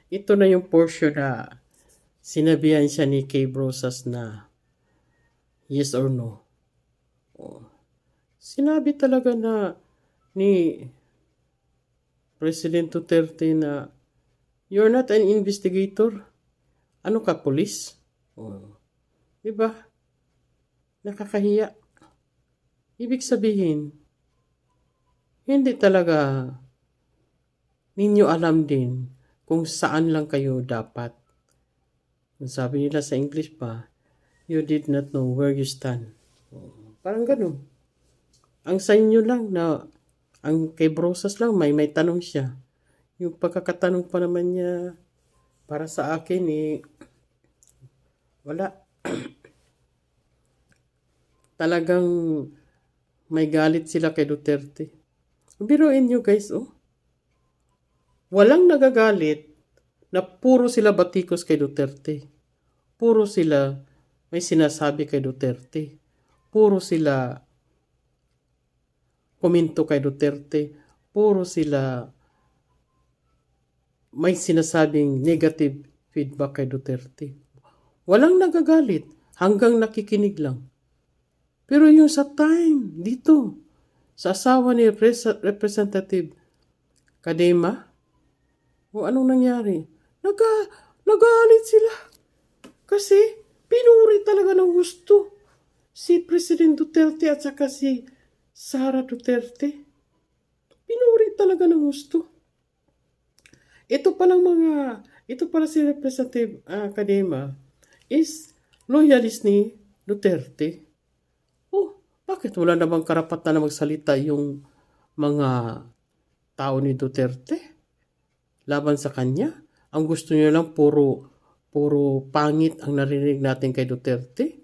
ito na yung portion na sinabihan siya ni Kay Brosas na yes or no. Oh. Sinabi talaga na ni President Duterte na you're not an investigator. Ano ka, police? Oh. Diba? Nakakahiya. Ibig sabihin, hindi talaga ninyo alam din kung saan lang kayo dapat. Kung sabi nila sa English pa, you did not know where you stand. Parang ganun. Ang sa inyo lang na, ang kay Brosas lang, may tanong siya. Yung pagkakatanong pa naman niya, para sa akin wala. Talagang may galit sila kay Duterte. Biruin nyo guys, walang nagagalit na puro sila batikos kay Duterte. Puro sila may sinasabi kay Duterte. Puro sila komento kay Duterte. Puro sila may sinasabing negative feedback kay Duterte. Walang nagagalit, hanggang nakikinig lang. Pero yung sa time, dito, sa asawa ni Representative Kadema, anong nangyari? Nagalit sila. Kasi pinuri talaga ng gusto si President Duterte at saka si Sara Duterte. Pinuri talaga ng gusto. Ito pala si Representative Kadema is loyalist ni Duterte. Bakit wala namang karapatan na magsalita yung mga tao ni Duterte laban sa kanya? Ang gusto niya lang puro pangit ang narinig natin kay Duterte.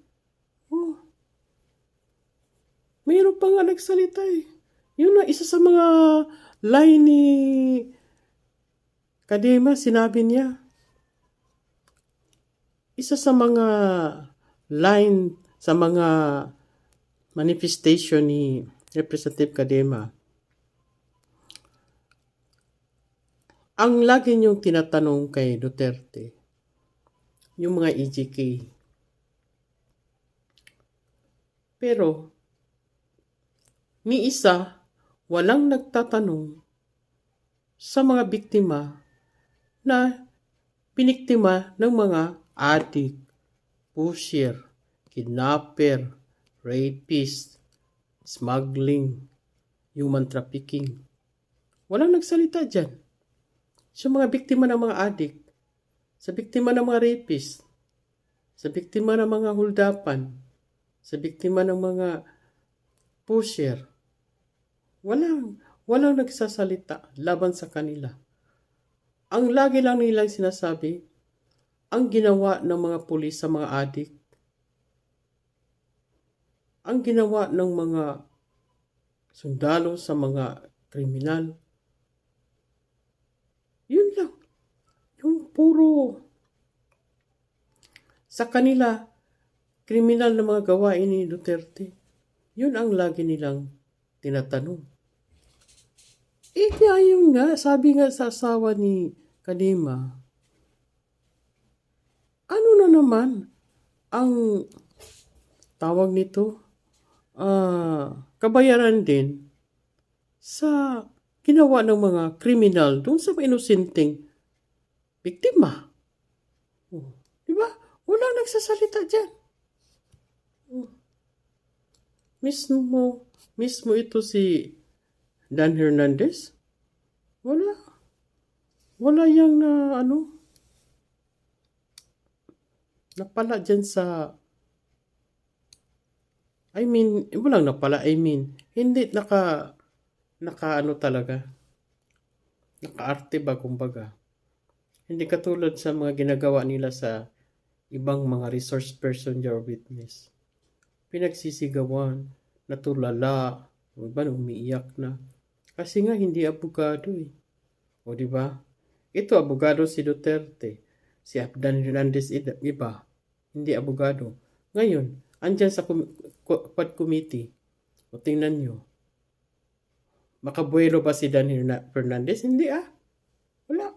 Mayroon pa nga nagsalita Yun na isa sa mga line ni Kadema, sinabi niya. Isa sa mga line sa mga manifestation ni Representative Kadema. Ang lagi niyong tinatanong kay Duterte, yung mga EJK. Pero, ni isa, walang nagtatanong sa mga biktima na piniktima ng mga adik, pusher, kidnapper, rapist, smuggling, human trafficking. Walang nagsalita dyan. Sa mga biktima ng mga adik, sa biktima ng mga rapist, sa biktima ng mga huldapan, sa biktima ng mga pusher, walang nagsasalita laban sa kanila. Ang lagi lang nilang sinasabi, ang ginawa ng mga pulis sa mga adik, ang ginawa ng mga sundalo sa mga kriminal. Yun lang. Yung puro sa kanila, kriminal na mga gawain ni Duterte. Yun ang lagi nilang tinatanong. Kaya yun nga, sabi nga sa asawa ni Kadema, ano na naman ang tawag nito? Kabayaran din sa ginawa ng mga kriminal doon sa inosenteng biktima. Diba? Walang nagsasalita dyan. Mismo ito si Dan Hernandez. Wala yang napala dyan sa walang napala, hindi talaga. Naka-arte ba, kumbaga. Hindi katulad sa mga ginagawa nila sa ibang mga resource person or witness. Pinagsisigawan, natulala, umiiyak na. Kasi nga, hindi abogado O diba? Ito, abogado si Duterte. Si Dan Hernandez, iba. Hindi abogado. Ngayon, andyan sa Quad Committee. O tingnan nyo. Makabuelo ba si Dan Fernandez? Hindi Wala.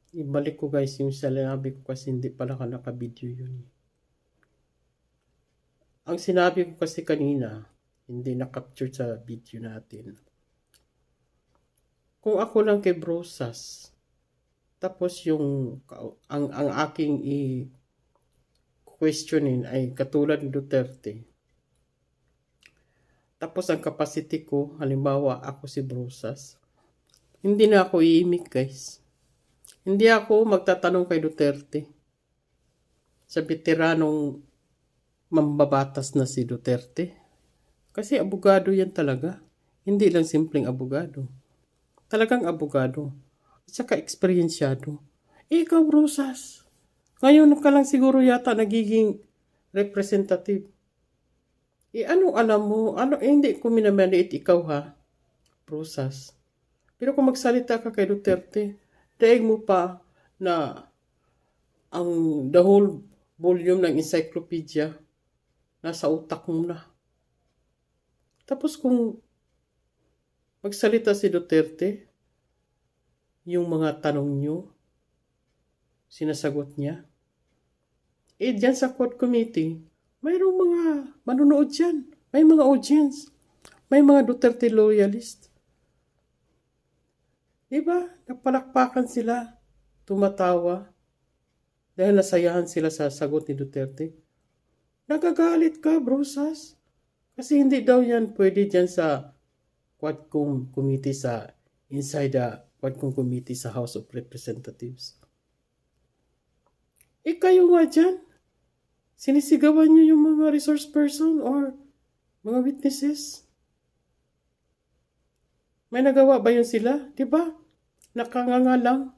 Ibalik ko guys yung sinabi ko kasi hindi pala ka naka-video yun. Ang sinabi ko kasi kanina, hindi na-capture sa video natin. Kung ako lang kay Brosas, tapos ang aking i-questionin ay katulad ni Duterte. Tapos ang capacity ko, halimbawa ako si Brosas, hindi na ako iimik guys. Hindi ako magtatanong kay Duterte. Sa veteranong mambabatas na si Duterte. Kasi abogado yan talaga. Hindi lang simpleng abogado. Talagang abogado. At saka eksperyensyado. Ikaw, Rosas. Ngayon ka lang siguro yata nagiging representative. Ano alam mo? Hindi ko minamaliit ikaw ha, Rosas. Pero kung magsalita ka kay Duterte, daig mo pa na ang the whole volume ng encyclopedia nasa utak mo na. Tapos kung magsalita si Duterte, yung mga tanong nyo, sinasagot niya, dyan sa court committee, mayroong mga manunood dyan. May mga audience. May mga Duterte loyalist. Diba? Napalakpakan sila. Tumatawa. Dahil nasayahan sila sa sagot ni Duterte. Nagagalit ka, Brosas. Kasi hindi daw yan pwede dyan sa Quadcom committee inside the Quadcom committee sa House of Representatives. Kayo nga dyan. Sinisigawan nyo yung mga resource person or mga witnesses. May nagawa ba yun sila? Diba? Nakanganga lang.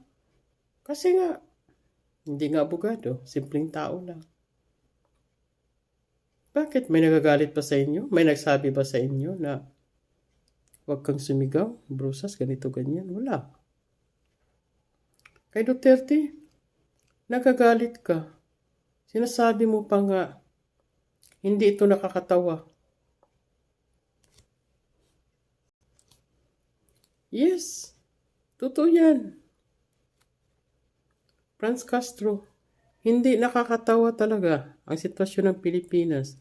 Kasi nga, hindi nga abogado. Simpleng tao lang. Bakit? May nagagalit pa sa inyo? May nagsabi ba sa inyo na huwag kang sumigaw? Brosas, ganito, ganyan? Wala. Kay Duterte, nagagalit ka. Sinasabi mo pa nga, hindi ito nakakatawa. Yes, totoo yan. Franz Castro, hindi nakakatawa talaga ang sitwasyon ng Pilipinas.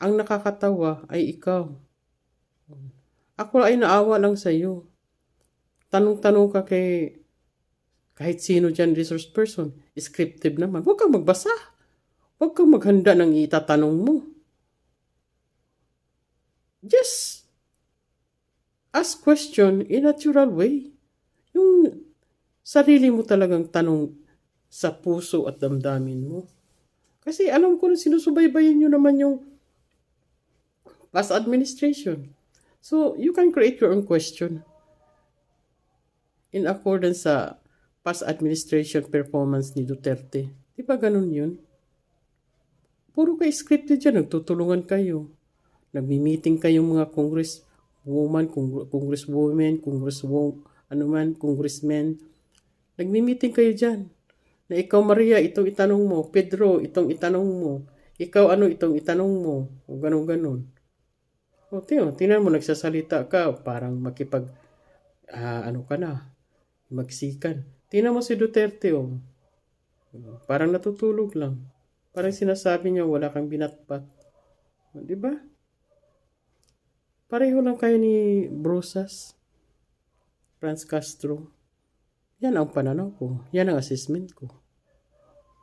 Ang nakakatawa ay ikaw. Ako ay naawa lang sa iyo. Tanong-tanong ka kay kahit sino dyan resource person, scripted naman. Huwag kang magbasa. Huwag kang maghanda ng itatanong mo. Just ask question in a natural way. Yung sarili mo talagang tanong sa puso at damdamin mo. Kasi alam ko na sinusubaybayan nyo naman yung past administration. So, you can create your own question in accordance sa past administration performance ni Duterte. Di ba ganun yun? Puro kayo scripted dyan. Nagtutulungan kayo. Nagmi-meeting kayong mga congresswoman, congresswomen, congressmen. Nagmi-meeting kayo dyan. Na ikaw, Maria, itong itanong mo. Pedro, itong itanong mo. Ikaw, itong itanong mo. O ganun-ganun. O, tingnan mo, nagsasalita ka. Parang ka na. Magsikan. Tingnan mo si Duterte, parang natutulog lang. Parang sinasabi niya, wala kang binatpat. Di ba? Pareho lang kayo ni Brosas, Franz Castro. Yan ang pananaw ko. Yan ang assessment ko.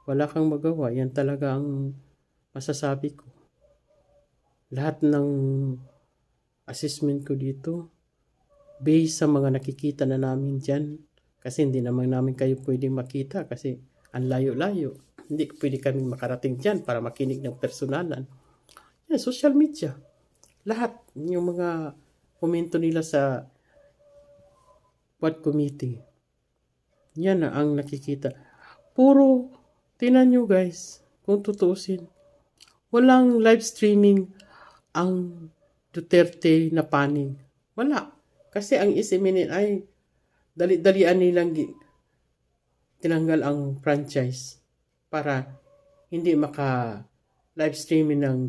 Wala kang magawa. Yan talaga ang masasabi ko. Lahat ng assessment ko dito, based sa mga nakikita na namin dyan, kasi hindi naman namin kayo pwedeng makita kasi ang layo-layo. Hindi pwede kami makarating dyan para makinig ng personalan. Yan, social media. Lahat yung mga komento nila sa Quad Committee. Yan ang nakikita. Puro, tinan nyo guys, kung tutuusin, walang live streaming ang Duterte na panig. Wala. Kasi ang isiminit ay dali-dalian nilang tinanggal ang franchise para hindi maka-live streaming ng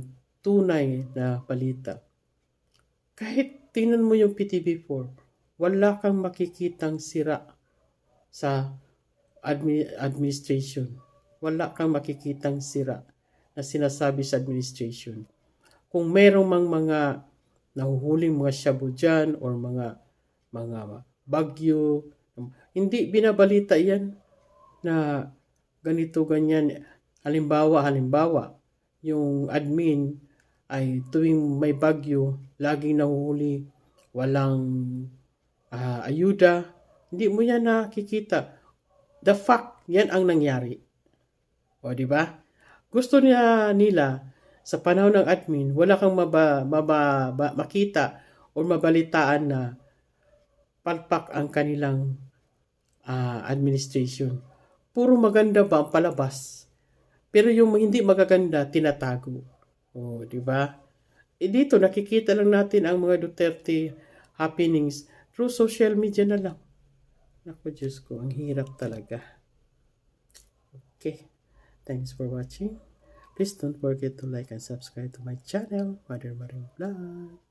tunay na balita. Kahit tingnan mo yung PTV4, wala kang makikitang sira sa administration. Wala kang makikitang sira na sinasabi sa administration. Kung merong mga nahuhuling mga shabu dyan or mga bagyo, hindi binabalita yan na ganito ganyan. Halimbawa, yung admin ay tuwing may bagyo, laging nahuhuli, walang ayuda. Hindi mo yan nakikita. The fact, yan ang nangyari. O, di ba? Gusto nila sa panahon ng admin, wala kang makita o mabalitaan na palpak ang kanilang administration. Puro maganda ba ang palabas? Pero yung hindi magaganda, tinatago. O, di ba? Dito, nakikita lang natin ang mga Duterte happenings through social media na lang. Naku, Diyos ko, ang hirap talaga. Okay. Thanks for watching. Please don't forget to like and subscribe to my channel, Mother Maring Vlog.